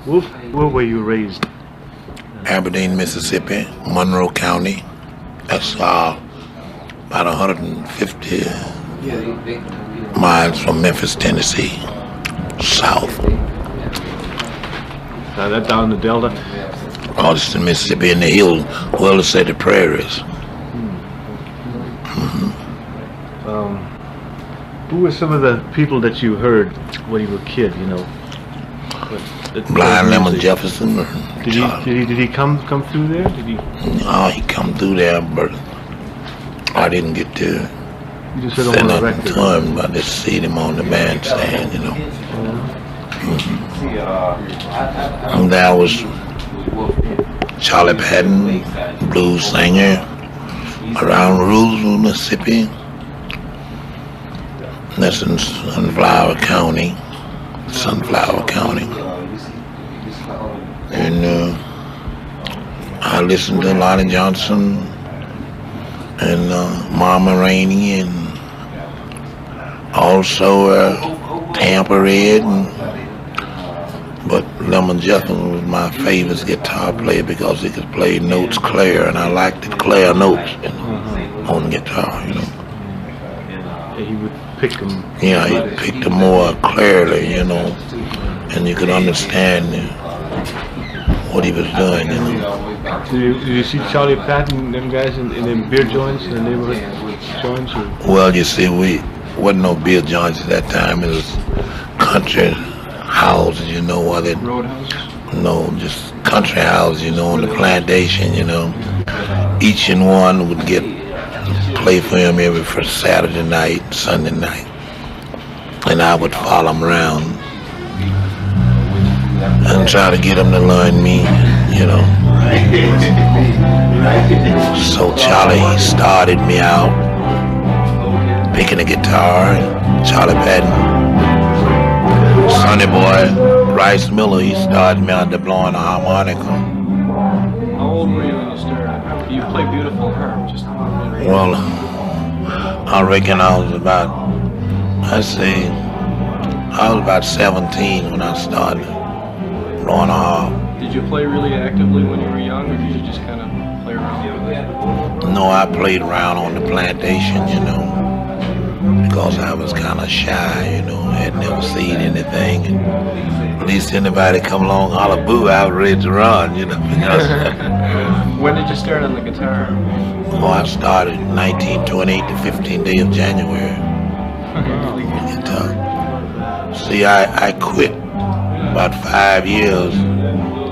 Wolf, where were you raised? Aberdeen, Mississippi, Monroe County. That's about 150 miles from Memphis, Tennessee, south. Now that down the Delta? Oh, it's in Mississippi in the hills, well, let's say the prairies. Who were some of the people that you heard when you were a kid, you know? Blind Lemon Jefferson. Did he come through there? Did he? No, he come through there, but I didn't get to say nothing to him, but I just see him on the bandstand, you know. And there was Charlie Patton, blues singer, around Rulesville, Mississippi. That's in Sunflower County. And I listened to Lonnie Johnson and Mama Rainey and also Tampa Red. But Lemon Jefferson was my favorite guitar player because he could play notes clear, and I liked the clear notes, you know, on guitar, you know. He would pick them. Yeah, he picked them more clearly, you know, and you could understand what he was doing, you know. Did you see Charlie Patton and them guys in them beer joints, in the neighborhood joints? Or? Well, you see, we wasn't no beer joints at that time. It was country houses, you know, what it. Roadhouses? No, just country houses, you know, on the plantation, you know. Each and one would play for him every first Saturday night, Sunday night, and I would follow him around and try to get him to learn me, you know. So Charlie, he started me out picking a guitar. Charlie Patton, Sonny Boy, Rice Miller, he started me out there blowing a harmonica. How old were you when you started? You play beautiful harp. Well, I reckon I was about 17 when I started blowing a harp. Did you play really actively when you were young, or did you just kind of play around with it? No, I played around on the plantation, you know, because I was kind of shy, you know, had never seen anything. And at least anybody come along, holler boo, I was ready to run, you know. Because when did you start on the guitar? Well, I started 1928, the 15th day of January. See, I quit about 5 years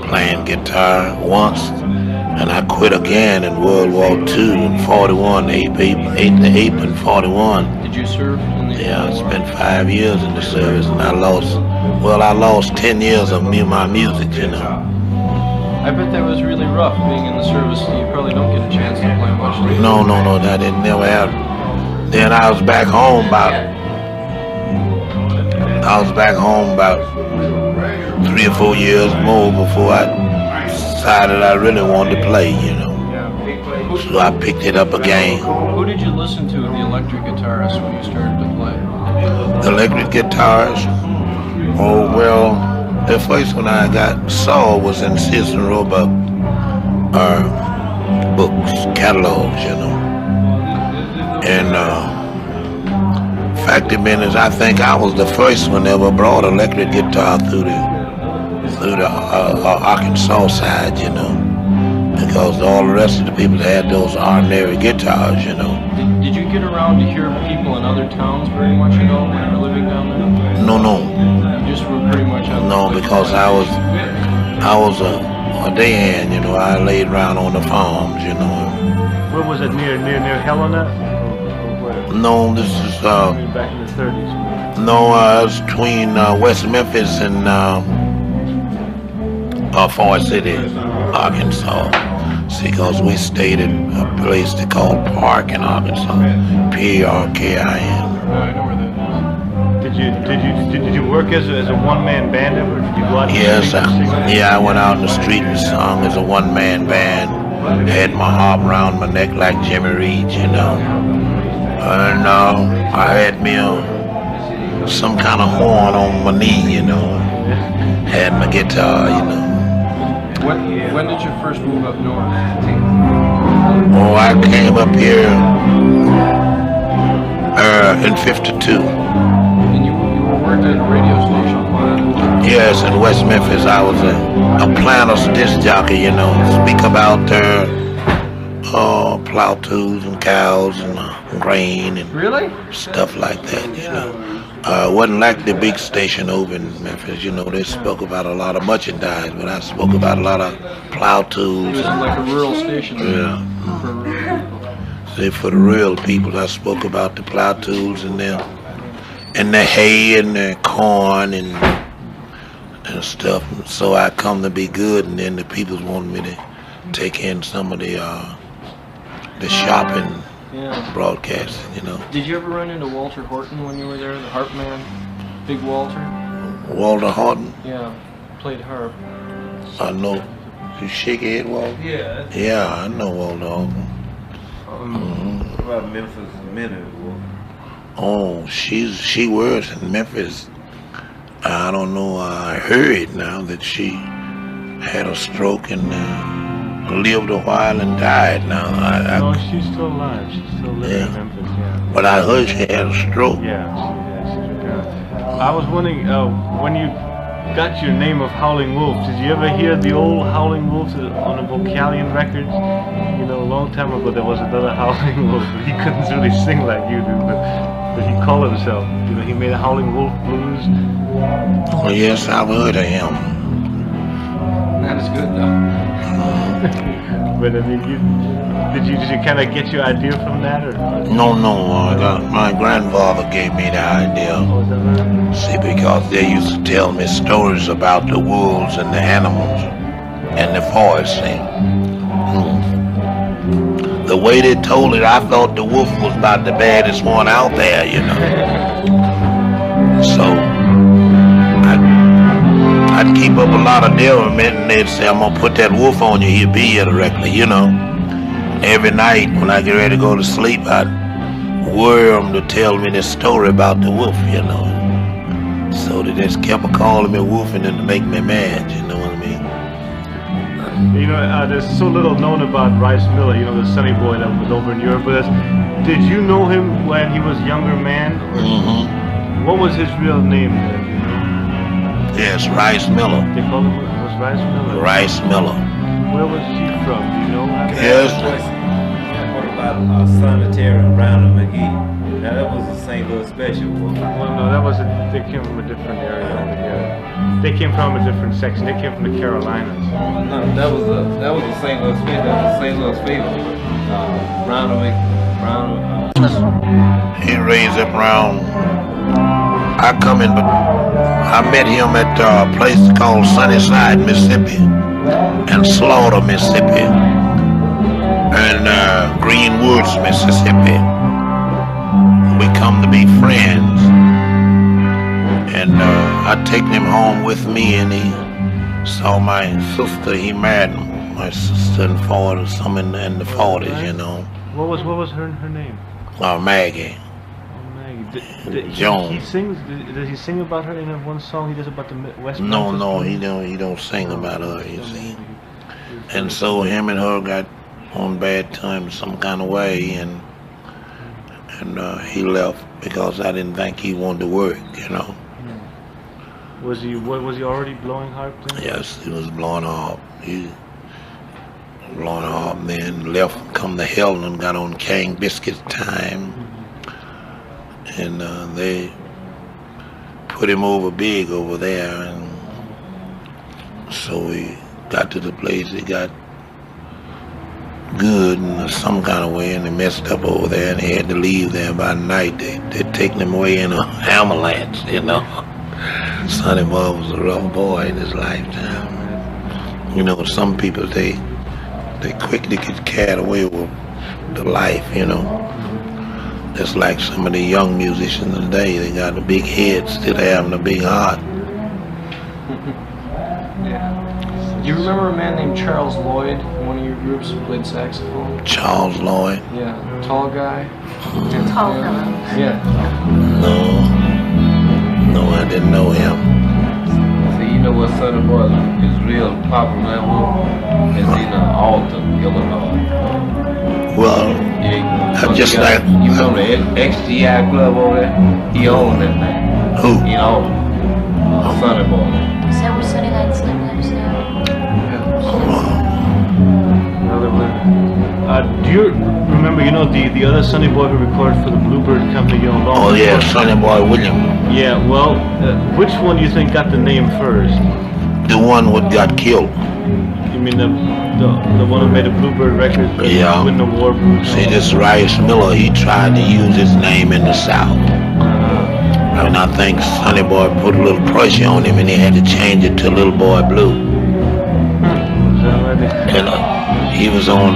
playing guitar once, and I quit again in World War II in 41, April in 41. Did you serve in the Yeah, I spent 5 years in the service, and I lost 10 years of my music, you know. I bet that was really rough being in the service. You probably don't get a chance to play much. No, that didn't never happen. Then I was back home about 3 or 4 years more before I decided I really wanted to play, you know. So I picked it up again. Who did you listen to, the electric guitarist, when you started to play? The electric guitarist? Oh, well, the first one I saw was in Sears and Roebuck books, catalogs, you know. And fact of being is, I think I was the first one that ever brought electric guitar through the Arkansas side, you know, because all the rest of the people had those ordinary guitars, you know. Did you get around to hear people in other towns very much at all when you were living down there? No. You just were pretty much on No, because I was a day hand, you know. I laid around on the farms, you know. Where was it, near Helena? No, this is back in the 30s. No, it's between West Memphis and Ford City, Arkansas. See, because we stayed at a place they called Park in Arkansas, Parkin. I know where that is. Did you work as a one-man band ever? Did you go out? Yes, I went out in the street and sung as a one-man band. Had my harp around my neck like Jimmy Reed, you know. And I had me some kind of horn on my knee, you know. had my guitar, you know. When did you first move up north? Oh, I came up here in '52. And you worked at a radio station? Yes, in West Memphis. I was a planter's disc jockey, you know. Speak about plow tools and cows and grain and Really? stuff like that, you know. It wasn't like the big station over in Memphis, you know. They spoke about a lot of merchandise, but I spoke about a lot of plow tools. It was like a rural station. Yeah. For rural people. See, for the real people, I spoke about the plow tools and the hay and the corn and stuff. So I come to be good, and then the people wanted me to take in some of the shopping broadcasting, you know. Did you ever run into Walter Horton when you were there, the harp man? Big Walter? Walter Horton? Yeah, played harp. I know. You shake your head, Walter? Yeah. Yeah, I know Walter Horton. What about Memphis Minute? Oh, she works in Memphis. I don't know. I heard now that she had a stroke and lived a while and died. Now No, she's still alive. She's still living in Memphis. Yeah. But I heard she had a stroke. Yeah, she's retired. I was wondering when you got your name of Howlin Wolf. Did you ever hear the old Howlin Wolf on the Vocalion records? You know, a long time ago there was another Howlin Wolf. He couldn't really sing like you do, but he called himself. You know, he made a Howlin Wolf blues. Oh yes, I've heard of him. That is good though. But I mean, did you kind of get your idea from that, or? No, my grandfather gave me the idea. Oh, is that right? See, because they used to tell me stories about the wolves and the animals and the forest. See? The way they told it, I thought the wolf was about the baddest one out there, you know. So I'd keep up a lot of devilment, and they'd say, I'm gonna put that wolf on you, he'll be here directly, you know. Every night when I get ready to go to sleep, I'd worry them to tell me this story about the wolf, you know. So they just kept calling me wolf and then to make me mad, you know what I mean? You know, there's so little known about Rice Miller, you know, the Sonny Boy that was over in Europe with us. Did you know him when he was a younger man? What was his real name then? Yes, Rice Miller. They called him, it was Rice Miller? Rice Miller. Where was he from? Do you know? Yes. What about Sanitary and Brown and McGee? Now that was a St. Louis special. Well, no, they came from a different area over here. They came from a different section. They came from the Carolinas. No, that was a St. Louis special. That was a St. Louis fever. Brown and He raised up around. I met him at a place called Sunnyside, Mississippi, and Slaughter, Mississippi, and Greenwoods, Mississippi. We come to be friends, and I take him home with me, and he saw my sister. He married my sister in the 40s, you know. What was her name? Maggie. Jones. He sings. Does he sing about her in one song? He does about the West. No, he don't sing about her. You see. And so him and her got on bad terms some kind of way, and he left because I didn't think he wanted to work. You know. Was he already blowing harp then? Yes, he was blowing harp. He was blowing harp, and then left, come to Helen, and got on King Biscuit's time. And they put him over big over there, and so we got to the place. He got good in some kind of way, and they messed up over there, and he had to leave there by night. They'd taken him away in a ambulance, you know. Sonny Boy was a rough boy in his lifetime. You know, some people they quickly get carried away with the life, you know. Just like some of the young musicians today, they got a big head, still having a big heart. Yeah. Do you remember a man named Charles Lloyd, one of your groups who played saxophone? Charles Lloyd? Yeah, tall guy. Tall fellow. Yeah. No, I didn't know him. So you know where Sonny Boy is real popular now? Is in Alton, Illinois. Well, Yeah, just like you remember the XGI Club over there? He owned that thing. who? You know, Sonny Boy. Is that where Sunday Night Slim lives now? Do you remember, you know, the other Sonny Boy who recorded for the Bluebird Company, you know, Oh yeah, Sonny Boy William, Yeah, well, which one do you think got the name first? the one what got killed. You mean the one who made the Bluebird record? Yeah. Win the war. See, this Rice Miller, he tried to use his name in the South. And I think Sonny Boy put a little pressure on him and he had to change it to Little Boy Blue. Is that right? And he was on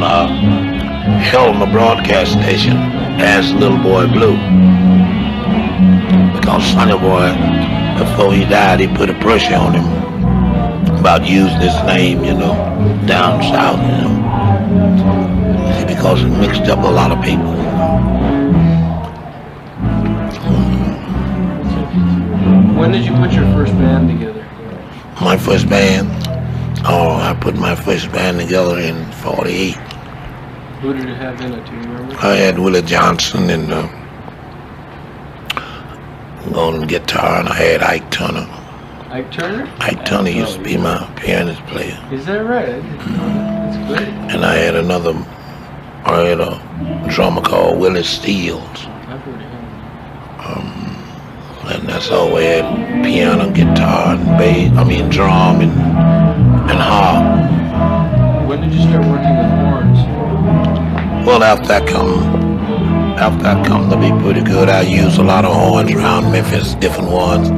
Helm, a broadcast station, as Little Boy Blue. Because Sonny Boy, before he died, he put a pressure on him about using his name, you know, down south, you know. See, because it mixed up a lot of people. When did you put your first band together? My first band, I put my first band together in 48. Who did it have in it, do you remember? I had Willie Johnson and on guitar, and I had Ike Turner. Ike Turner? Ike Turner used to be my pianist player. Is that right? I didn't know that. That's great. And I had a drummer called Willie Steels. I've heard of him. And that's all we had, piano, guitar, and bass, drum and harp. When did you start working with horns? Well, after I come to be pretty good, I use a lot of horns around Memphis, different ones.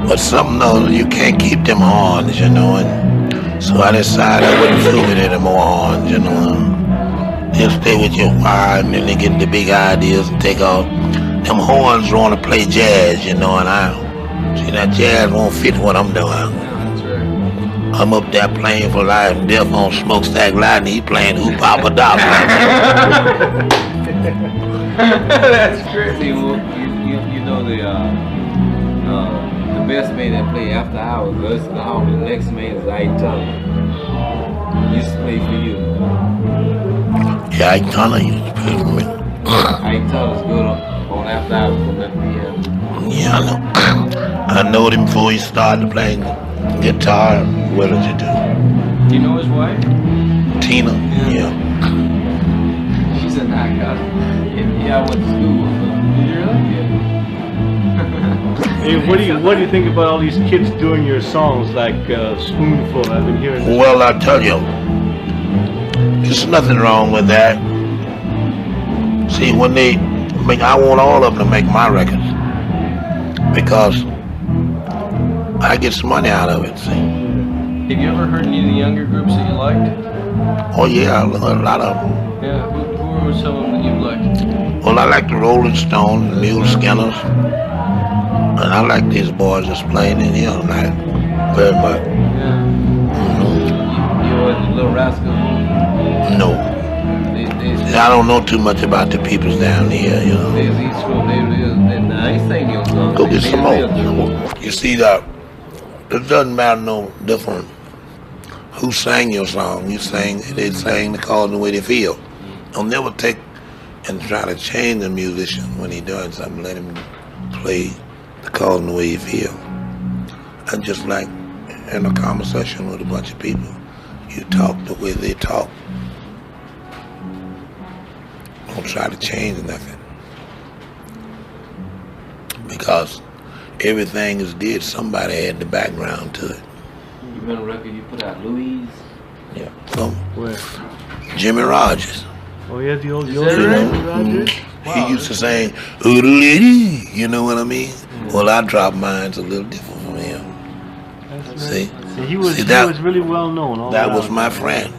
But something else, you can't keep them horns, you know. And so I decided I wouldn't fool with any more horns, you know. They'll stay with your choir, and then they get the big ideas and take off. Them horns want to play jazz, you know, and see that jazz won't fit what I'm doing. Yeah, that's right. I'm up there playing for life and death on Smokestack Lightning. He playing Hoop Papa Doc. That's great. See, well, you know the best man that play after hours versus the hall. The next man is Ike Turner. He used to play for you. Yeah, Ike Turner used to play for me. Ike Turner's good on after hours from that piano. Yeah, I know. I knowed him before he started playing guitar. What did you do? Do you know his wife? Tina? Yeah. She's a knockout. Yeah, I went to school with her. Did you really? Yeah. Hey, what do you think about all these kids doing your songs like Spoonful? I've been hearing this. Well, I tell you, there's nothing wrong with that. See, when I want all of them to make my records because I get some money out of it, see. Have you ever heard any of the younger groups that you liked? Oh yeah, a lot of them. Yeah, who were some of them that you liked? Well, I like the Rolling Stones, the Mule Skinners, and I like these boys that's playing in here tonight very much. Yeah. You know the Little Rascals? No, They I don't know too much about the peoples down here, you know. There's each one, I ain't saying your song. Go get some more. You see that? It doesn't matter no different who sang your song. They sang the cause the way they feel. I'll never take and try to change the musician when he's doing something. Let him play the cause the way he feel. And just like in a conversation with a bunch of people, you talk the way they talk. Don't try to change nothing. Because everything is did, somebody had the background to it. You remember a record you put out, Louise? Yeah. So, Where? Jimmy Rogers. Oh yeah, the old You know, Rogers. he used to sing, "Oodle-lady," you know what I mean? Well, I dropped mine's a little different from him. See? He was really well known. All That around. was my friend.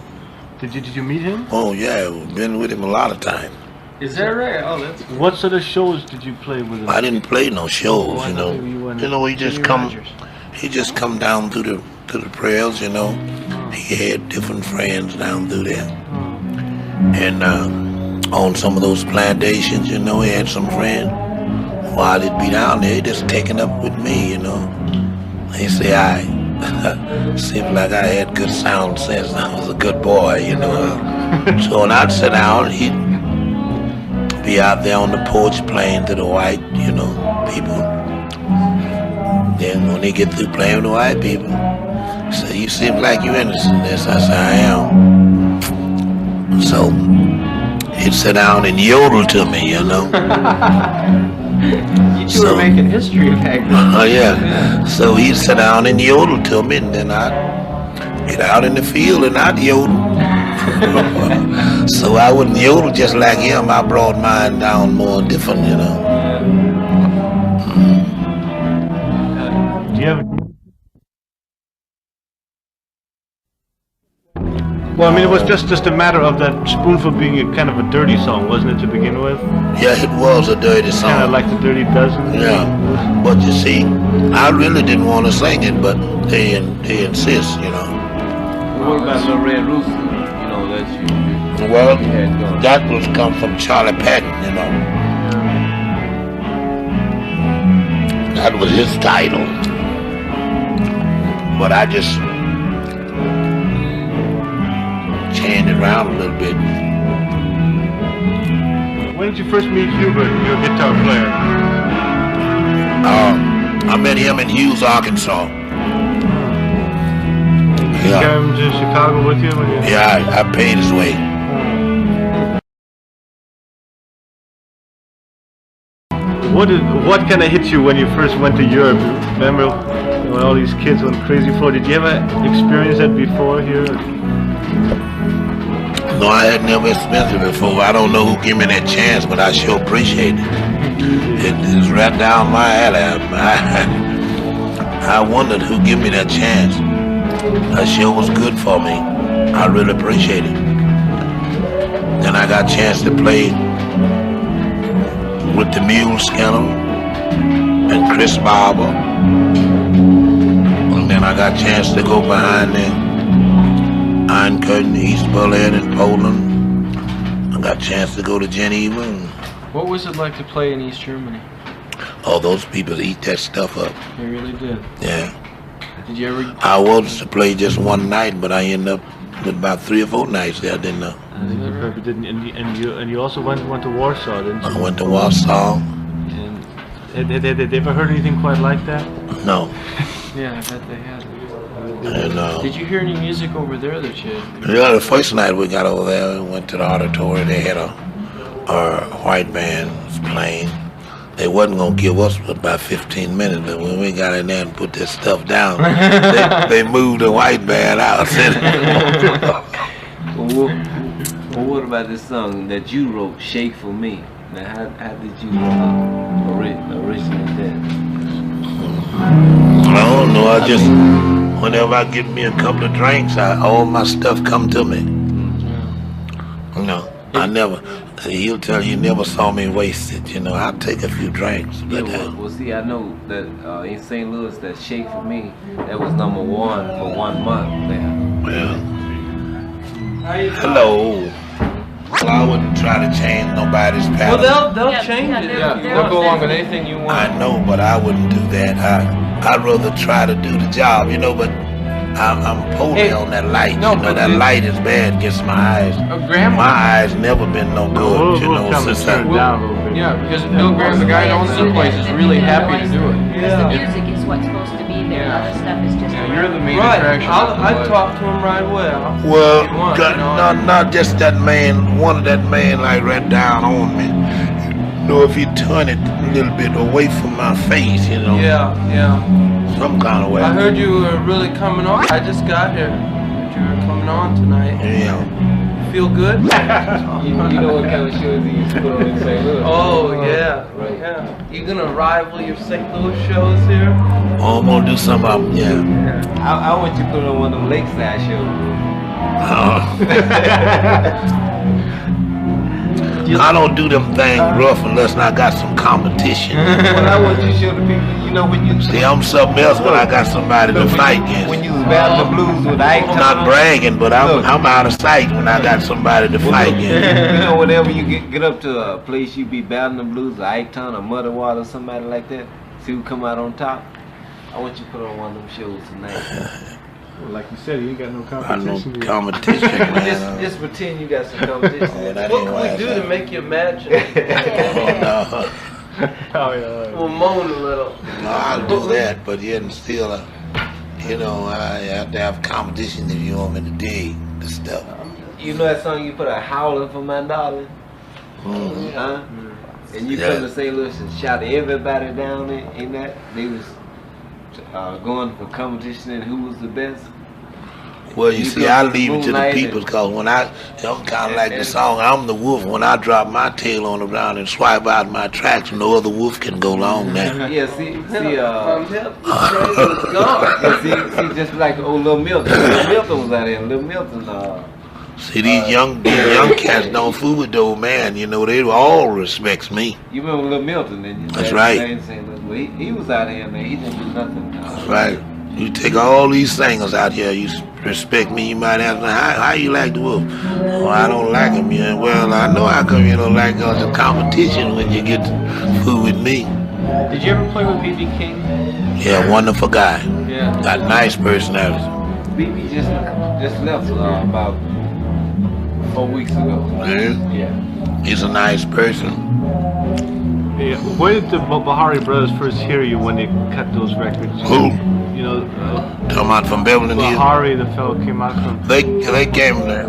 Did you meet him? Oh yeah, I've been with him a lot of times. Is that right? Oh, that's cool. What sort of shows did you play with him? I didn't play no shows, I you thought know. maybe you went You know, he Jimmy just come down through the prayers, you know. He had different friends down through there. And on some of those plantations, you know, he had some friends. While he'd be down there, he just taking up with me, you know. He say, seemed like I had good sound sense. I was a good boy, you know. So when I'd sit down, he'd be out there on the porch playing to the white, you know, people. Then when they get through playing with the white people, say, you seem like you're interested in this. I said, I am. So he'd sit down and yodel to me, you know. You two were making history back then. Oh yeah. So he'd sit down and yodel to me, and then I'd get out in the field and I'd yodel. So I wouldn't yodel just like him. I brought mine down more different, you know. Do you have? Well, I mean, it was just a matter of that Spoonful being a kind of a dirty song, wasn't it, to begin with? Yeah, it was a dirty song. Kind of like the Dirty Dozen. Yeah, but you see, I really didn't want to sing it, but they insist, you know. What about Little Red Rooster? You know, that you Well, had going. that was come from Charlie Patton, you know. That was his title. But I just changed it around a little bit. When did you first meet Hubert, your guitar player? I met him in Hughes, Arkansas. Did you carry him to Chicago with you? Yeah, I paid his way. What kind of hit you when you first went to Europe? Remember when all these kids went crazy for it? Did you ever experience that before here? No, I had never experienced it before. I don't know who gave me that chance, but I sure appreciate it. It's right down my alley. I wondered who gave me that chance. That sure was good for me. I really appreciate it. Then I got a chance to play with the Mule Skinner and Chris Barber. And then I got a chance to go behind the Iron Curtain, East Berlin and Poland. I got a chance to go to Geneva. What was it like to play in East Germany? Oh, those people eat that stuff up. They really did. Yeah. Did you ever? I was to play just one night, but I ended up with about 3 or 4 nights there, didn't I? And you also went to Warsaw, didn't you? I went to Warsaw. And had they ever heard anything quite like that? No. Yeah, I bet they had. And, Did you hear any music over there that you? yeah, the first night we got over there, we went to the auditorium. They had a white band was playing. They wasn't gonna give us about 15 minutes, but when we got in there and put this stuff down, they moved the white band out. Well, what about this song that you wrote, "Shake for Me"? Now, how did you originate that? I don't know. I just, whenever I get me a couple of drinks, all my stuff come to me. You know, I never. He'll tell you, never saw me wasted. You know, I'll take a few drinks. But, well, see, I know that in St. Louis, that "Shake for Me" that was #1 for 1 month there. Well, hello. Well, I wouldn't try to change nobody's pattern. Well, they'll change it. Yeah, they'll go along with anything you want. I know, but I wouldn't do that. I'd rather try to do the job, you know, but I'm poorly on that light. No, you know, that light is bad, gets my eyes. Graham, my eyes never been no good, you know, since I... Yeah, because Bill Graham, the guy that owns the place, is really happy to do it. Because the music is what's supposed to be there. Other stuff is just. Yeah, you're the main Right, attraction. I'd talk to him right well. Well, want, you know. not just that man, one of that man like right down on me. You know, if you turn it a little bit away from my face, you know, Yeah. some kind of way. I heard you were really coming on. I just got here. Heard you were coming on tonight. Yeah. Feel good? You know what kind of shows he used to put on in St. Louis? Oh, yeah. Right. Yeah. You gonna rival your St. Louis shows here? Oh, I'm gonna do some of them, yeah. I want you to put on one of them lakeside shows. I don't do them things rough unless I got some competition. Well, I want you to show the people, you know, when you... See, I'm something else when I got somebody to fight against. When you was battling the blues with Ike I'm not bragging, but I'm out of sight when I got somebody to fight against. You know, whenever you get up to a place, you be battling the blues, or Ike Town, or Muddy Water, or somebody like that, see who come out on top. I want you to put on one of them shows tonight. Well, like you said, you ain't got no I know competition. competition, man. Just pretend you got some competition. Oh, that What ain't can why we do it's to make you match? No, Oh, yeah. We'll moan a little. no, I'll do that, but yet and still, you know, I have to have competition if you want me to dig the stuff. You know that song you put out, Howlin' for My Darling? Mhm. Huh? And you Yeah. come to St. Louis and shout everybody down there, ain't that? They was going for competition and who was the best. Well, you You see, go I to the leave it to the moonlight people and- because when I'm kind of like the song, I'm the wolf. When I drop my tail on the ground and swipe out my tracks, no other wolf can go long now. Yeah, see, was gone. yeah, see, just like old Little Milton. Little Milton was out here. Little Milton, See, these young cats don't fool with the old man. You know, they all respects me. you remember Little Milton, didn't you? That's right. Well, he was out here, man. He didn't do nothing. That's right. You take all these singers out here, you respect me, you might ask me, how you like the wolf? Oh, I don't like him. Yeah, well, I know how come you don't like him. It's a competition when you get to fool with me. Did you ever play with B.B. King? Yeah, wonderful guy. Yeah. Got nice personality. BB just left about 4 weeks ago. Yeah. Yeah. He's a nice person. Yeah. Where did the Bahari Brothers first hear you when they cut those records? Who? You know, Talking about from Beverly Hills. Bahari, the fellow came out from. They came there.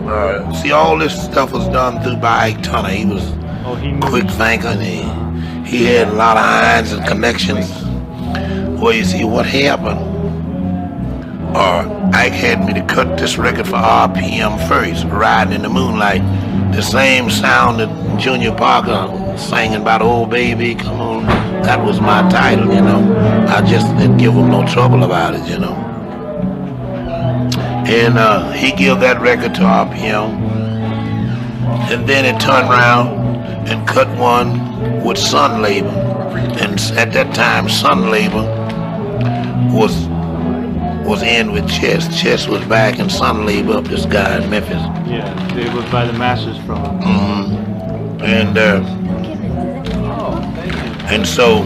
See, all this stuff was done through by Ike Turner. He was Oh, he knew. quick thinker, and he had a lot of irons and connections. Well, you see, what happened, Ike had me to cut this record for RPM first, Riding in the Moonlight. The same sound that Junior Parker singing about Old Baby, come on. That was my title, you know. I just didn't give him no trouble about it, you know. And he gave that record to RPM. And then it turned around and cut one with Sun Label. And at that time, Sun Label was in with Chess. Chess was back and Sun Label up this guy in Memphis. Yeah, they would buy the masters from him. And so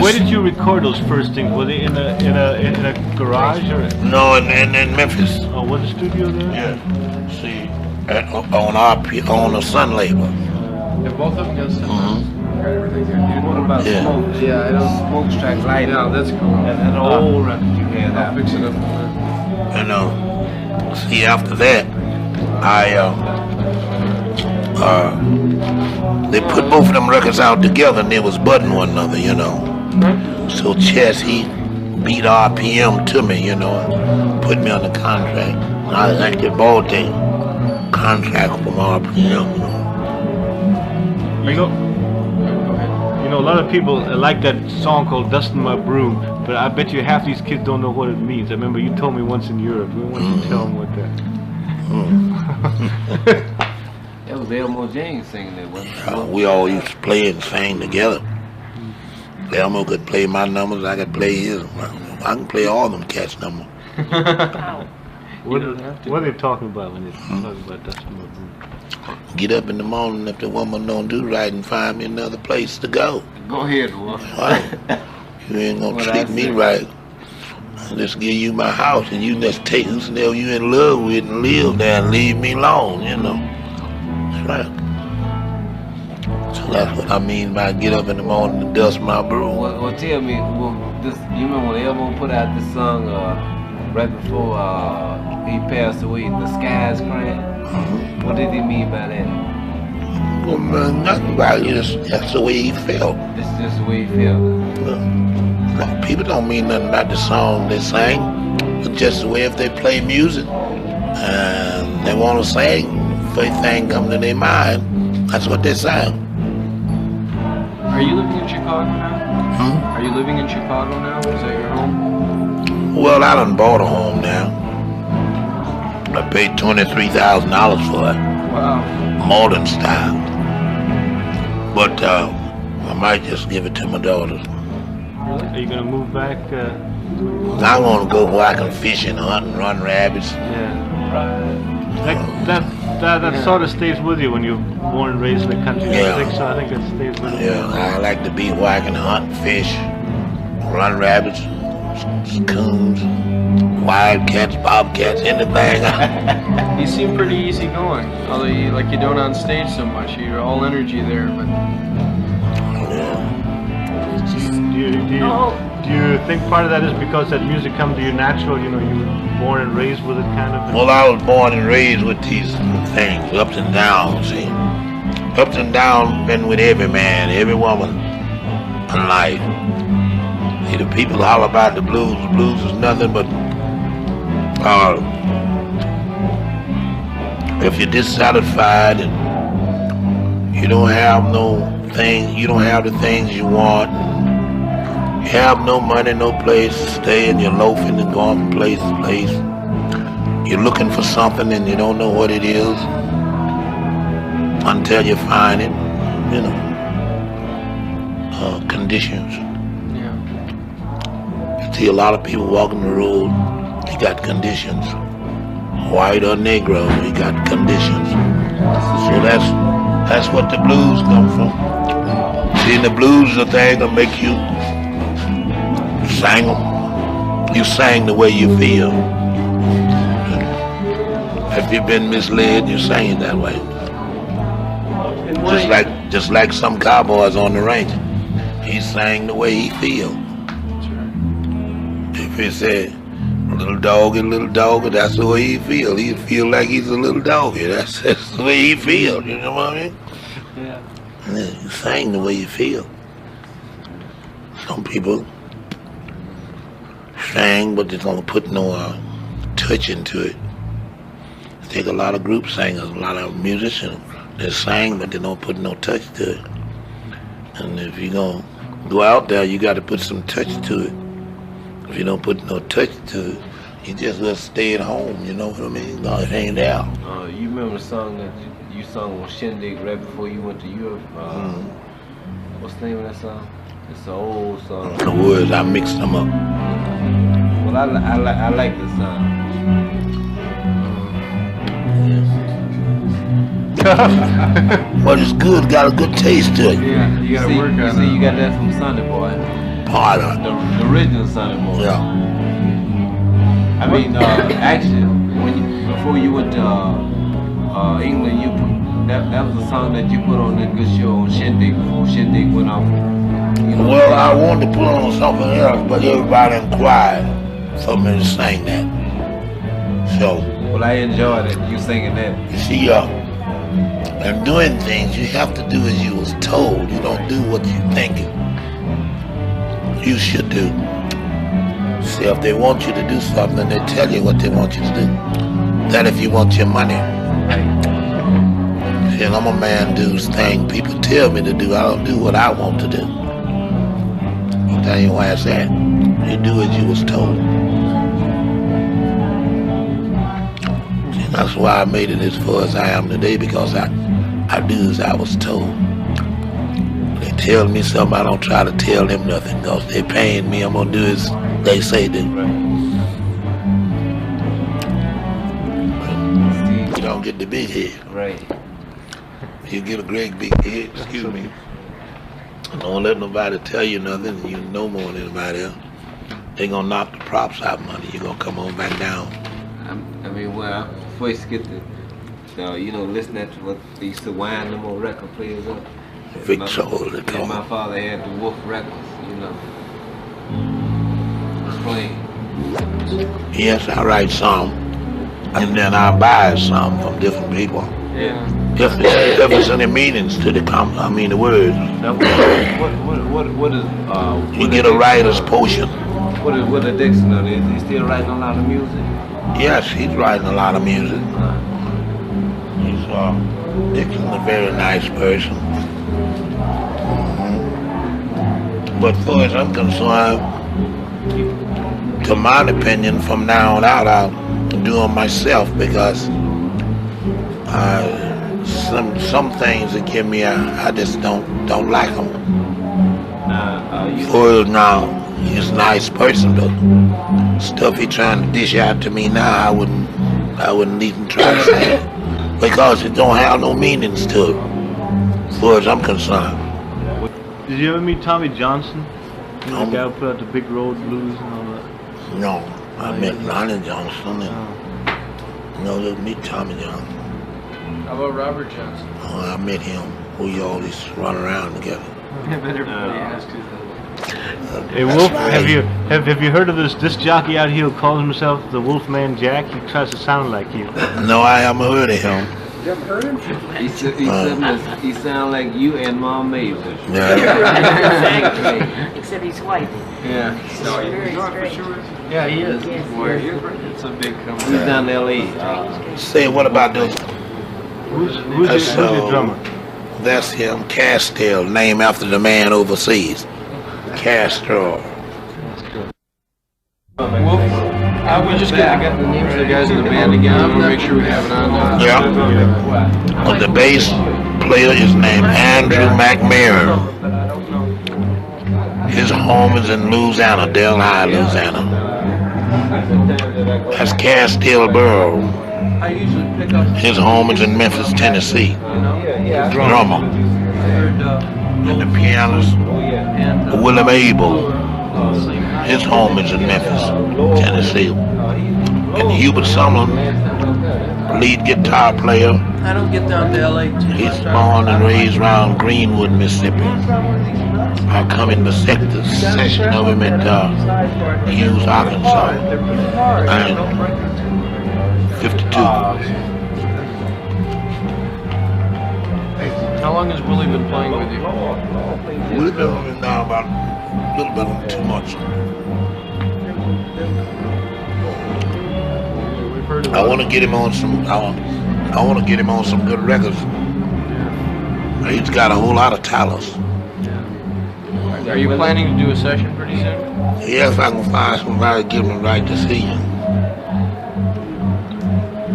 Where did you record those first things? Were they in a garage or? No, in Memphis. Oh, was the studio there? Yeah. See, on the Sun Label. Yeah, both of them got stuff. Mhm. Got everything there, dude. What about Yeah. Smoke? Yeah, I don't. Smoke Track Light. Yeah, that's cool. And the old record you had I'll out. fix it up. And see, after that, they put both of them records out together and they was budding one another, you know. So Chess, he beat RPM to me, you know, and put me on the contract. And I actually bought the contract from RPM, you know. You know, a lot of people like that song called "Dustin' My Broom," but I bet you half these kids don't know what it means. I remember you told me once in Europe. We want you to tell them what that. That was Elmo James singing that, wasn't it? We all used to play and sing together. Elmo could play my numbers, I could play his. I can play all them cats' numbers. What are they talking about when they're talking about "Dustin' My Broom"? Get up in the morning if the woman don't do right and find me another place to go. Go ahead, Wolf. Right. You ain't gonna What I treat me say. right. I'll just give you my house and you just take whoever you in love with and live there and leave me alone, you know. That's right. So that's what I mean by get up in the morning and dust my broom. Well, tell me, you remember when Elmo put out this song right before he passed away, "The Sky's Crying"? What did he mean by that? Well, man, nothing about it. That's the way he felt. This is just the way he felt. No, people don't mean nothing about the song they sing. It's just the way if they play music and they want to sing, first thing come to their mind, that's what they sing. Are you living in Chicago now? Are you living in Chicago now? Is that your home? Well, I done bought a home now. I paid $23,000 for it, Wow. modern style. But I might just give it to my daughters. Are you gonna move back? I want to go where I can fish and hunt and run rabbits. That sort of stays with you when you're born and raised in the country. Yeah. I think that stays with you. Yeah, I like to be where I can hunt, fish, run rabbits, coons, wildcats, bobcats, anything. You seem pretty easygoing, although you don't on stage so much. You're all energy there, but Do you think part of that is because that music comes to you natural? You know, you were born and raised with it, kind of. Well, I was born and raised with these things, ups and downs. See, ups and downs been with every man, every woman in life. See, the people holler about the blues. The blues is nothing but if you're dissatisfied and you don't have you don't have the things you want, and you have no money, no place to stay, and you're loafing and going from place to place. You're looking for something and you don't know what it is until you find it, you know. Conditions. yeah. You see a lot of people walking the road, they got conditions. White or Negro, we got conditions. So that's what the blues come from. See, the blues is the thing that make you sing them. You sing the way you feel. If you've been misled, you sing it that way. Just like some cowboys on the range. He sang the way he feel. If he said, little doggy, that's the way he feel. He feel like he's a little doggy. That's the way he feel. You know what I mean? Yeah. You sing the way you feel. Some people sing, but they don't put no touch into it. I think a lot of group singers, a lot of musicians, they sing, but they don't put no touch to it. And if you're gonna go out there, you got to put some touch to it. If you don't put no touch to it, you just will stay at home, you know what I mean? No, it ain't there. You remember the song that you sung on Shindig right before you went to Europe? What's the name of that song? It's an old song. The words, I mixed them up. Well, I like this song. But it's good, got a good taste to it. Yeah, you gotta work on it. See, you got that from Sunday Boy. Part of it. The original Sunday Boy. Yeah. I mean, actually, before you went to England, that was a song that you put on that good show on Shindig before Shindig went off. You know, Well, I wanted to put on something else, but everybody inquired for me to sing that. So, well, I enjoyed it. You singing that. you see, in doing things, you have to do as you was told. You don't do what you think you should do. See, if they want you to do something, they tell you what they want you to do. That if you want your money. See, I'm a man do's thing people tell me to do. I don't do what I want to do. I'll tell you why I said. You do as you was told. See, that's why I made it as far as I am today, because I do as I was told. They tell me something, I don't try to tell them nothing, because they paying me, I'm gonna do as they say do. You don't get the big head. Right. You get a great big head, excuse me. Don't let nobody tell you nothing, you know more than anybody else. They gonna knock the props out money, you gonna come on back down. I mean, when I first get to, listening to what they used to wind them on record players up. Victor, they call My father had the Wolf records, was playing. Yes, I write some, and then I buy some from different people. Yeah. If there's any meanings to the the words. Now, what is You get a writer's potion. What a Dixon is he still writing a lot of music? Yes, he's writing a lot of music. Dixon's a very nice person. But as far as I'm concerned, to my opinion, from now on out, I'll do them myself, because some things that give me, I just don't like them. Now, he's a nice person, but stuff he trying to dish out to me now, I wouldn't even try to say it, because it don't have no meanings to it, as far as I'm concerned. Did you ever meet Tommy Johnson? The No. guy who put out the Big Road Blues and all that? No, I met Lonnie Johnson and didn't meet Tommy Johnson. How about Robert Johnson? Oh, I met him. We always run around together. Everybody asks you that. Hey Wolf, right. have you heard of this jockey out here who calls himself the Wolfman Jack? He tries to sound like you. No, I haven't heard of him. You ever heard him? He sounds like you and Mom Mavis. Yeah. Exactly. Except he's white. Yeah. Very strange. Yeah, he is. Yes, Boy, he is. it's a big company. He's down in L.A. Say, what about those? Who's your drummer? That's him, Castile, named after the man overseas. Castro. Wolf, we just got the names of the guys in the band again. I'm going to make sure we have it on now. Yeah. But the bass player is named Andrew McMahon. His home is in Louisiana, Delhi, Louisiana. That's Castile Burrow. I usually pick up His home is in Memphis, Tennessee. Drummer. And the pianist, William Abel. His home is in Memphis, Tennessee. And Hubert Sumlin, lead guitar player. I don't get down to LA too much. He's born and raised around Greenwood, Mississippi. I come in the session of him at Hughes, Arkansas. I'm 52. How long has Willie been playing with you? We've been on it now about a little bit too much. I want to get him on some. I want to get him on some good records. He's got a whole lot of talents. Are you planning to do a session pretty soon? Yeah, if I can find somebody to give him the right to see you.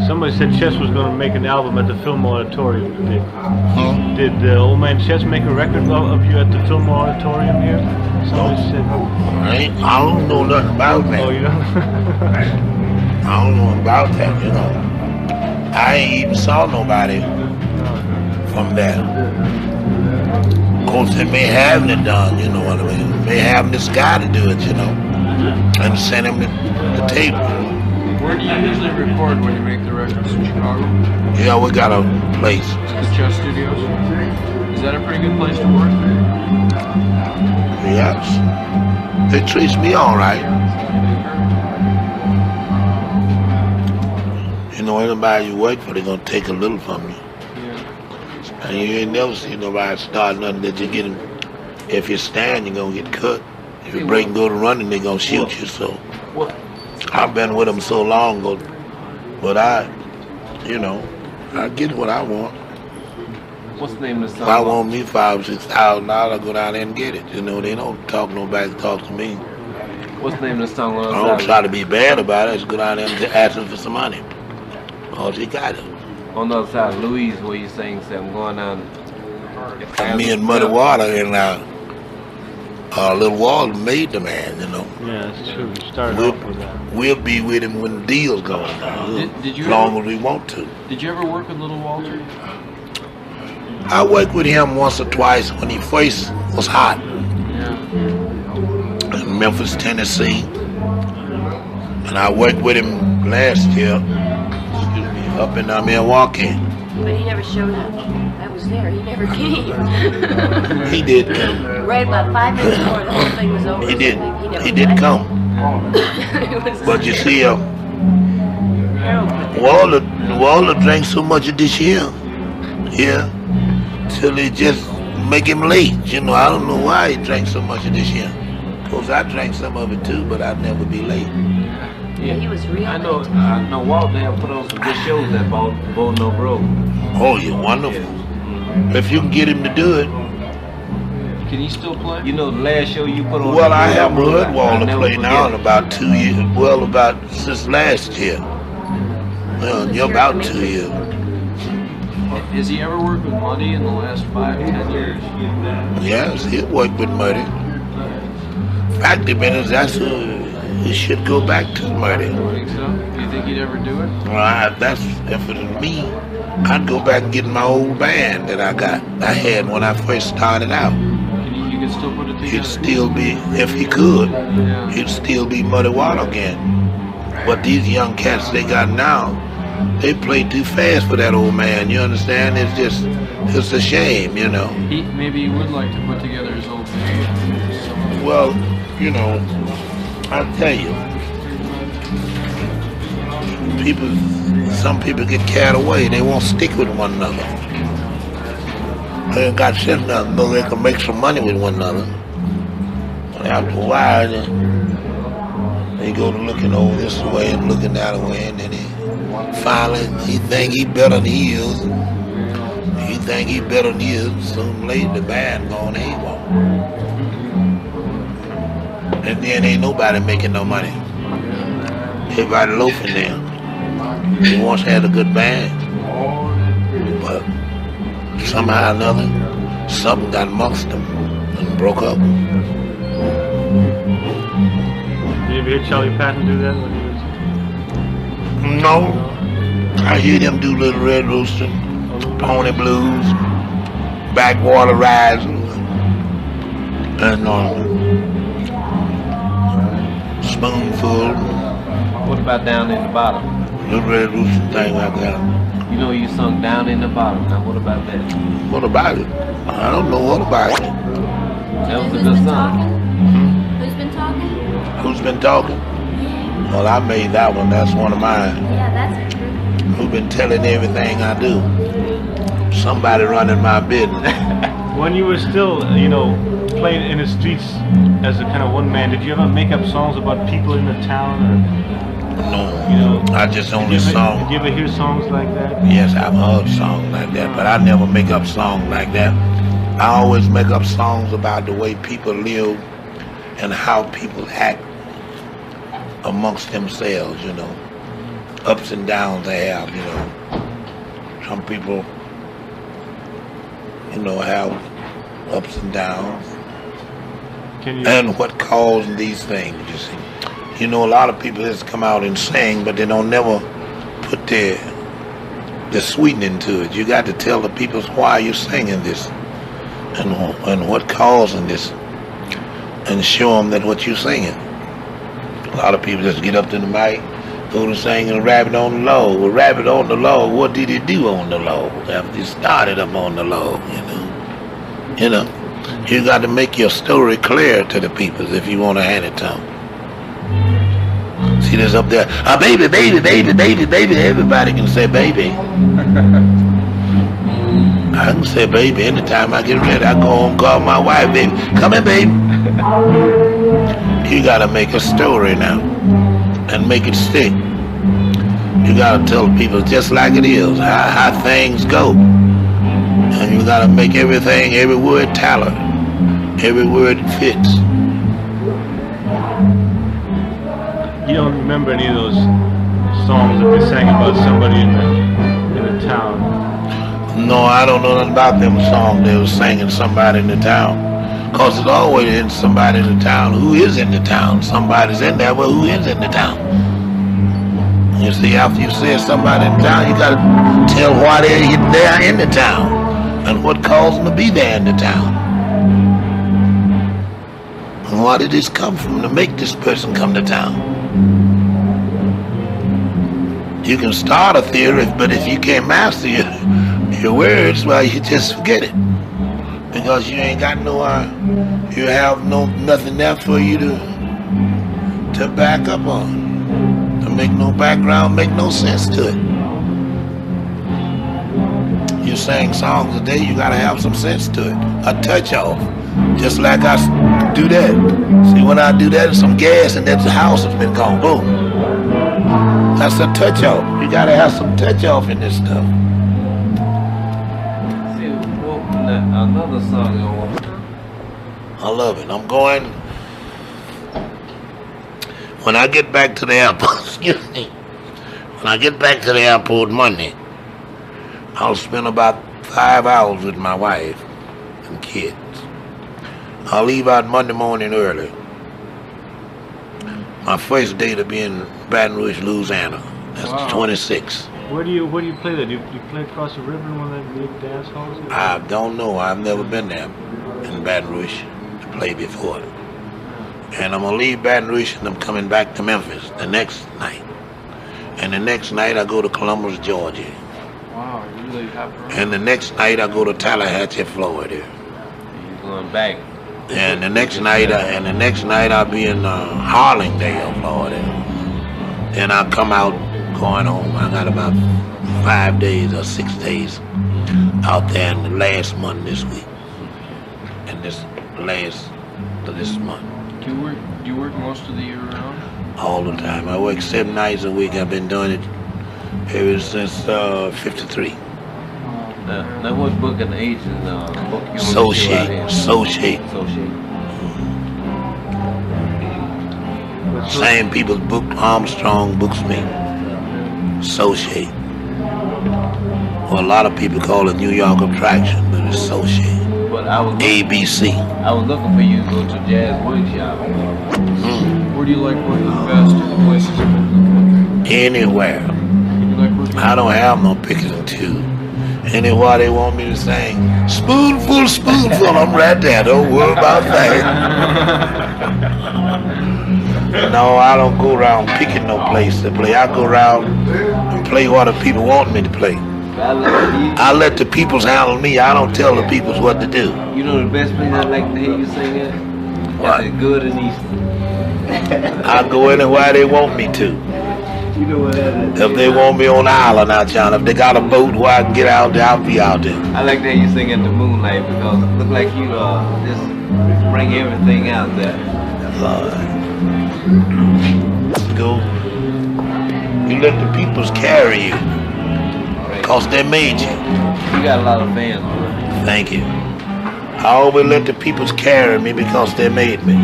Somebody said Chess was going to make an album at the Film Auditorium. Huh? Did old man Chess make a record of you at the Film Auditorium here? Somebody said. I don't know nothing about that. Oh, you don't? I don't know about that, I ain't even saw nobody from there. Of course, they may have it done, you know what I mean? May have this guy to do it, and send him the tape. Where do you usually record when you make the records in Chicago? Yeah, we got a place. The Chess Studios? Is that a pretty good place to work? Yes. They treats me all right. Anybody you work for, they're going to take a little from you. Yeah. And you ain't never seen nobody start nothing that you get him. If you stand, you're going to get cut. If you break and go to running, they're going to shoot you. So I've been with them so long, but I get what I want. What's the name of the song? If I want me $5,000 or $6,000, I go down there and get it. They don't talk nobody talk to me. What's the name of the song? I don't try to be bad about it. Just go down there and ask them for some money. All she got it. On the other side of Louise, where you saying, I'm going down. Me and Muddy Water and Little Walter made the man, Yeah, that's true. You started off with that. We'll be with him when the deal's going down. Did you as long as we want to. Did you ever work with Little Walter? I worked with him once or twice when he first was hot. Yeah. In Memphis, Tennessee. And I worked with him last year, up in Milwaukee. But he never showed up. I was there. He never came. He did come. Right about 5 minutes before the whole thing was over. He did. Never He did come. But you see, Walter drank so much of this year, till it just make him late. I don't know why he drank so much of this year. Of course, I drank some of it too, but I'd never be late. Yeah, he was real. I know Walter have put on some good shows at Bowden Oak Road. Oh, you're wonderful. If you can get him to do it. Can he still play? The last show you put on. Well, I haven't heard Walter play now in about 2 years. Well, since last year. Well, you're about 2 years. Has he ever worked with Muddy in the last 5-10 years? Yes, he worked with Muddy. Fact, he should go back to Muddy. You think so? Do you think he'd ever do it? Well, if it was me, I'd go back and get my old band that I had when I first started out. You could still put it together. He'd still be, if he could, Yeah. he'd still be muddy water again. But these young cats they got now, they play too fast for that old man. You understand? It's a shame, you know. Maybe he would like to put together his old band. Well, you know, I tell you, some people get carried away. They won't stick with one another. They ain't got sense nothing, though they can make some money with one another. But after a while, they go to looking over this way and looking that way, and then finally he think he better than he is. He think he better than he is. Soon or later the band gone haywire. And then ain't nobody making no money. Everybody loafing there. He once had a good band, but somehow or another, something got amongst them and broke up. Did you ever hear Charlie Patton do that? No, I hear them do Little Red Rooster, Pony Blues, Backwater Rising, and Spoonful. What about Down in the Bottom? Little Red Rooster thing like that. You know you sung Down in the Bottom. Now what about that? What about it? I don't know what about it. That was a Who's good been song. talking? Who's been talking? Who's been talking? Well, I made that one. That's one of mine. Yeah, that's true. Who's been telling everything I do? Somebody running my business. When you were still, you know, playing in the streets as a kind of one man, did you ever make up songs about people in the town? Or, No, you know, I just only sung. Did you ever hear songs like that? Yes, I've heard songs like that, but I never make up songs like that. I always make up songs about the way people live and how people act amongst themselves, you know. Ups and downs they have, you know. Some people, you know, have ups and downs. Can you? And what caused these things, you see. You know, a lot of people just come out and sing, but they don't never put the sweetening to it. You got to tell the people why you're singing this and what causing this, and show them that what you're singing. A lot of people just get up to the mic, go to singing Rabbit on the Low. Well, Rabbit on the Low, what did he do on the low after he started up on the low, you know? You know, you got to make your story clear to the people if you want to hand it to them. See this up there, baby, baby, baby, baby, baby. Everybody can say baby. I can say baby anytime I get ready. I go home, call my wife, baby. Come in, baby. You gotta make a story now and make it stick. You gotta tell people just like it is, how things go. And you gotta make everything, every word tally, every word fits. You don't remember any of those songs that they sang about somebody in the town? No, I don't know nothing about them songs they were singing somebody in the town. Cause it's always in somebody in the town. Who is in the town? Somebody's in there, but who is in the town? You see, after you say somebody in town, you gotta tell why they're in the town and what caused them to be there in the town. And why did this come from to make this person come to town? You can start a theory, but if you can't master your words, well, you just forget it. Because you ain't got no, you have nothing there for you to back up on. To make no background, make no sense to it. You sing songs today, you gotta have some sense to it. A touch off. Just like I do that. See, when I do that, some gas and that the house has been gone. Boom. That's a touch off. You gotta have some touch off in this stuff. See, another song I want. I love it. I'm going. When I get back to the airport, excuse me. When I get back to the airport Monday, I'll spend about 5 hours with my wife and kids. I'll leave out Monday morning early. My first day to be in Baton Rouge, Louisiana. That's the 26th. Where do you play that? Do you play across the river in one of the big dance halls? I don't know. I've never been there in Baton Rouge to play before. And I'm gonna leave Baton Rouge and I'm coming back to Memphis the next night. And the next night I go to Columbus, Georgia. Wow, you really have room. And the next night I go to Tallahatchie, Florida. You're going back. And the next night I'll be in Harlingdale, Florida. Then I'll come out going home. I got about 5 days or 6 days out there in the last month this week. And this last of this month. Do you work most of the year round? All the time. I work 7 nights a week. I've been doing it ever since 53. Now what book and agent book you Associate. Same people's book, Armstrong books me. Associate. Well, a lot of people call it New York Attraction, but it's Associate. But I was ABC. I was looking for you to go to jazz workshop. Where do you like working best? Places in the country? Anywhere. You like working? I don't have no picking and choose. Anywhere they want me to sing, spoonful, spoonful, I'm right there. Don't worry about that. No, I don't go around picking no place to play. I go around and play what the people want me to play. I let the peoples handle me. I don't tell the peoples what to do. You know the best place I'd like to hear you sing at? What? That's Good and East. I go anywhere they want me to. You know what that is? If they want me on the island out there, if they got a boat where I can get out there, I'll be out there. I like to hear you sing at the moonlight because it look like you just bring everything out there. Go. You let the peoples carry you. Because they made you. You got a lot of fans, bro. Thank you. I always let the peoples carry me because they made me.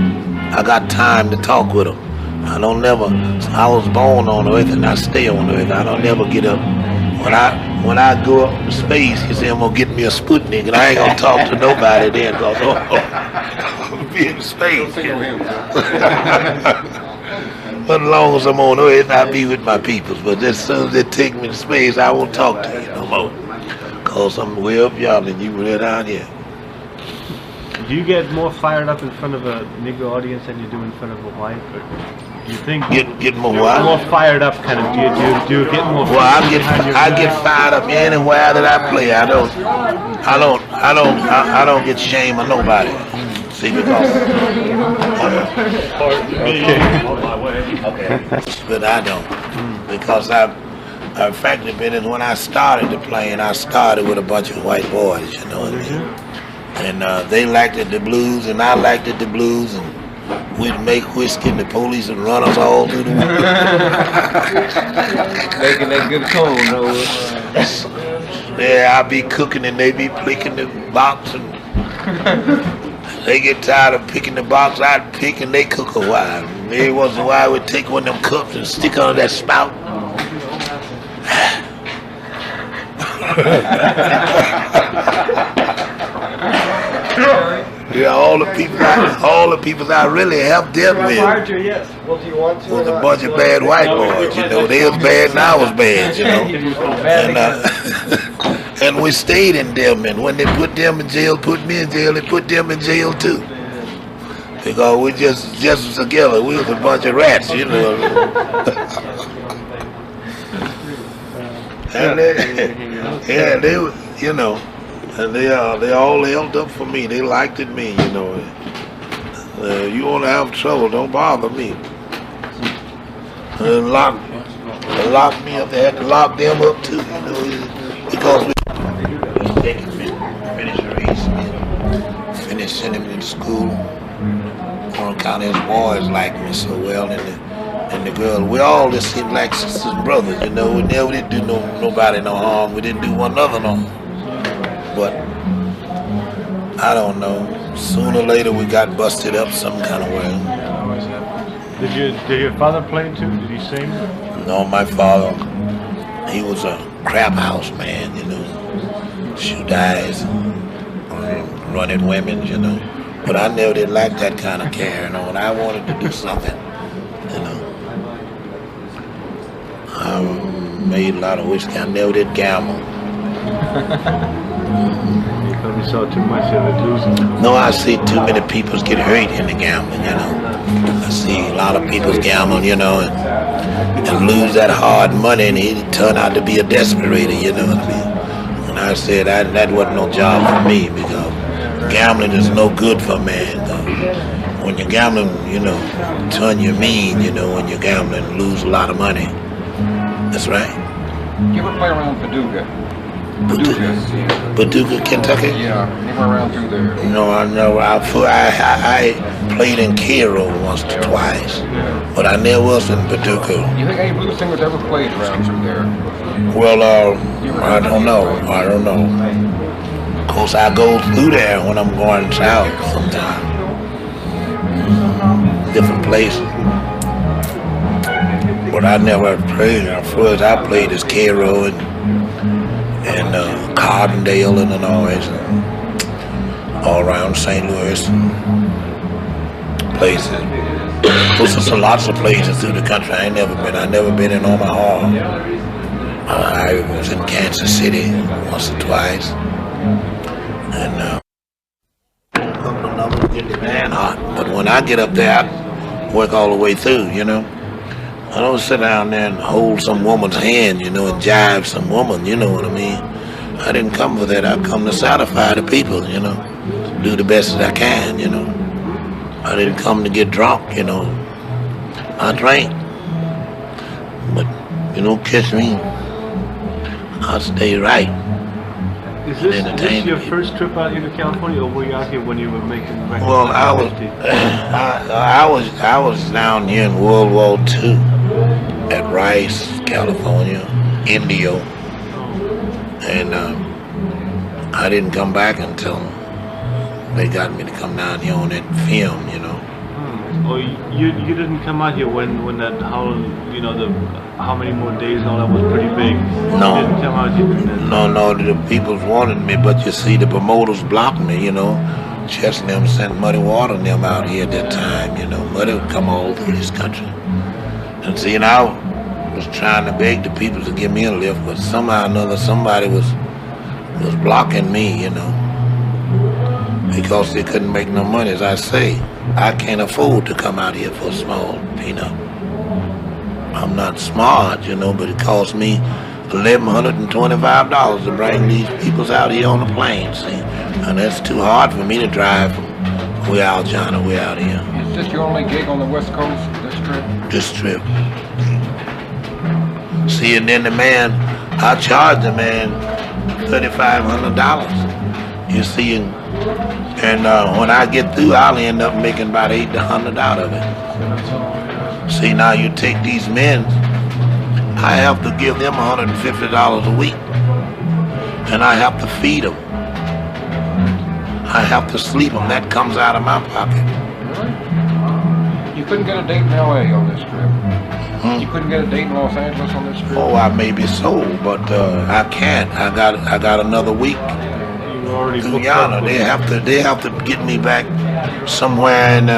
I got time to talk with them. I was born on earth and I stay on earth. I don't never get up. When I go up to space, he said, I'm going to get me a Sputnik and I ain't going to talk to nobody then because I'm be in space. But as long as I'm on earth, I'll be with my peoples. But as soon as they take me to space, I won't talk to you no more. Because I'm way up y'all and you way down here. Do you get more fired up in front of a Negro audience than you do in front of a white? Or do you think Get more you're what? more fired up kind of? Do you get more? Well, I get fired up anywhere that I play. I don't get shame of nobody. See, because but I don't, because the fact of it is when I started the playing, I started with a bunch of white boys, you know what I mean? And they liked it, the blues, and I liked it, the blues, and we'd make whiskey and the police would run us all through the woods. Making that good cold, no? Yeah, I'd be cooking and they be picking the box, and they get tired of picking the box, I'd pick and they cook a while. Every once in a while we'd take one of them cups and stick under that spout. Yeah, all the people I really helped them with was a bunch of bad white boys, you know. They was bad and I was bad, you know. And we stayed in them, and when they put them in jail, put me in jail, they put them in jail too. Because we just was together, we was a bunch of rats, you know. And they were, you know, and they all held up for me. They liked it me, you know. You want to have trouble, don't bother me. And locked me up. They had to lock them up too, you know, because we finish race, finish sending them to school. On account of his boys like me so well, and the girl, we all just seemed like sisters and brothers, you know. We never did do nobody no harm. We didn't do one another no harm. But I don't know. Sooner or later we got busted up some kind of way. Did your father play too? Did he sing? No, my father, he was a crap house man, you know. Shoot eyes, running women, you know. But I never did like that kind of carrying on. I wanted to do something, you know. I made a lot of whiskey. I never did gamble. You probably saw too much of it losing. No, I see too many people get hurt in the gambling, you know. I see a lot of people gambling, you know, and lose that hard money, and he turn out to be a desperator, you know what I mean? And I said that wasn't no job for me, because gambling is no good for a man. When you're gambling, you know, turn you mean, you know, when you're gambling, lose a lot of money. That's right. You ever play around Paducah? Paducah, Kentucky? Yeah, you were around through there. No, I know. I played in Cairo once or twice, but I never was in Paducah. You think any blues singers ever played around through there? Well, I don't know. Of course, I go through there when I'm going south sometimes. Different places. But I never played. First I played is Cairo and Carbondale, Illinois, and all around St. Louis and places. There's lots of places through the country I never been in Omaha. I was in Kansas City once or twice. And get the band hot. But when I get up there, I work all the way through, you know. I don't sit down there and hold some woman's hand, you know, and jive some woman, you know what I mean. I didn't come for that. I come to satisfy the people, you know, do the best that I can, you know. I didn't come to get drunk, you know. I drank, but you don't catch me. I stay right. Is this your first trip out here to California, or were you out here when you were making records? Well, I was down here in World War II at Rice, California, Indio, and I didn't come back until they got me to come down here on that film, you know. Oh, you didn't come out here when that how many more days and all that was pretty big. No. You didn't come out here then. No, the people wanted me, but you see, the promoters blocked me, you know. Chess and them sent Muddy Water and them out here at that time, you know. Muddy would come all through this country. And see, and I was trying to beg the people to give me a lift, but somehow or another somebody was blocking me, you know, because they couldn't make no money. As I say, I can't afford to come out here for a small peanut. I'm not smart, you know, but it cost me $1,125 to bring these peoples out here on the plane, see. And that's too hard for me to drive from way out John, way out here. Is this your only gig on the West Coast this trip? This trip. See, and then I charged the man $3,500. You see, and when I get through, I'll end up making about $800 out of it. See, now you take these men, I have to give them $150 a week, and I have to feed them. I have to sleep them. That comes out of my pocket. Really? You couldn't get a date in L.A. on this trip? You couldn't get a date in Los Angeles on this trip? Oh, I maybe so, but I can't. I got another week. Through yonder. They have to get me back somewhere in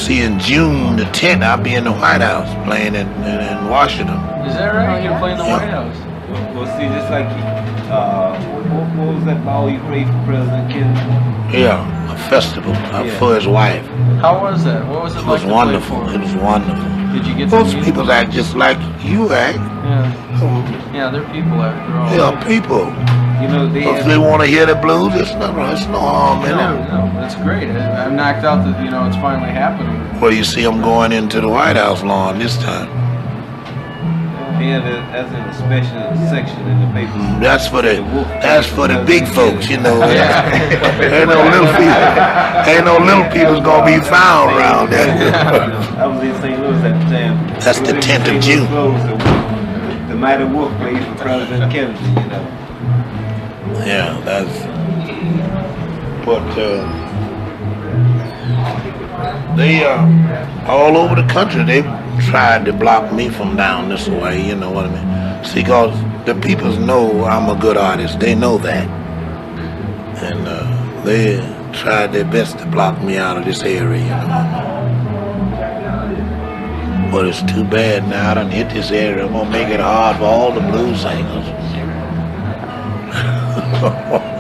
in June the 10th I'll be in the White House playing in Washington. Is that right? You're playing the White House? Well, see, just like what was that ball you played for President Kennedy? Yeah, a festival for his wife. How was that? What was it like? It was wonderful. It was wonderful. Did you get most people act just like you act? Yeah. Yeah, they're people after all. Yeah, people. You know, if they want to hear the blues, it's no harm in them. No, that's great. I'm knocked out that it's finally happening. Well, you see, I'm going into the White House lawn this time. Yeah, that's in a special section in the paper. That's for the big folks, you know. Ain't no little people's gonna be found around there. I was in St. Louis at the time. That's the 10th of June. The Mighty Wolf played for President Kennedy, you know. Yeah, but they all over the country, they tried to block me from down this way, you know what I mean? See, because the people know I'm a good artist, they know that. And they tried their best to block me out of this area, you know. But it's too bad now, I done hit this area. I'm gonna make it hard for all the blues singers. Lord.